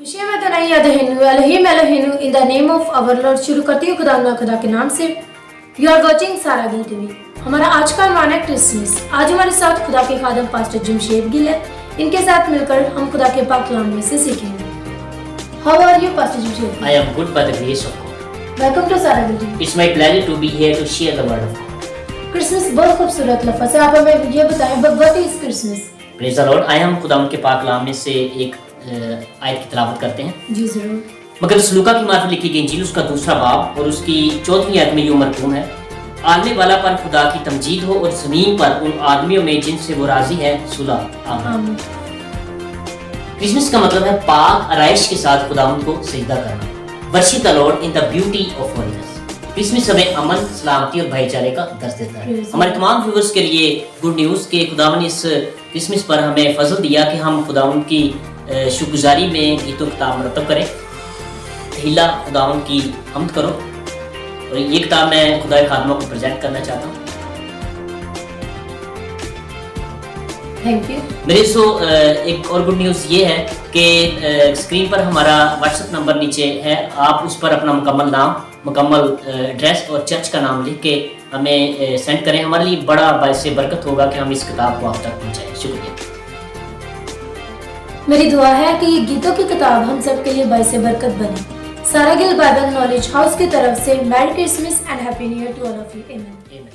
In the name of our Lord. शुरू करती हूँ खुदा के नाम से। यू आर वॉचिंग सारा गिल टीवी। हमारा आज का मान है क्रिसमस। आज हमारे साथ खुदा के खादम पास्टर जमशेद गिल है। इनके साथ मिलकर हम खुदा के पाक कलाम में से सीखेंगे। How are you pastor Jamshed? I am good by the grace of God. Welcome to Sara Gill TV. It's my pleasure to be here to share the word of God. Christmas बहुत खूबसूरत लफ्ज़ है। आप हमें ये बताएं what is Christmas? Praise the Lord. आइए हम खुदावंद के पाक कलाम में से एक आयत की तिलावत करते हैं। जी जरूर। मकदस लूका की मार्फत लिखी गई इंजील उसका दूसरा बाब और उसकी 4वीं आयत में यूं मरकूम है, आने वाला पर खुदा की तमजीद हो और ज़मीन पर उन आदमियों में जिनसे वो राजी है सुलह। आमीन। क्रिसमस का मतलब है पाक आराइश के साथ खुदावंद को सजदा करना। Worship the Lord in the beauty of holiness. Christmas हमें अमन, सलामती और भाईचारे का दर्ज देता है। हमारे तमाम व्यूअर्स के लिए गुड न्यूज़ के खुदावंद इस क्रिसमस पर हमें फजल दिया कि हम खुदावंद की शुक्रगुजारी में गीतों किताब मरतब करें। हिला खुदावंद की हमद करो। और ये किताब मैं खुदा के खादमों को प्रेजेंट करना चाहता हूँ। Thank you. मेरे एक और गुड न्यूज़ ये है कि स्क्रीन पर हमारा व्हाट्सएप नंबर नीचे है। आप उस पर अपना मुकम्मल नाम, मुकम्मल एड्रेस और चर्च का नाम लिख के हमें सेंड करें। हमारे लिए बड़ा बायसे बरकत होगा कि हम इस किताब को आप तक पहुँचाएं। शुक्रिया। मेरी दुआ है कि ये गीतों की किताब हम सब के लिए बायसे बरकत बने। सारा गिल बाइबल नॉलेज हाउस की तरफ से merry Christmas and happy new year to all of you. आमीन।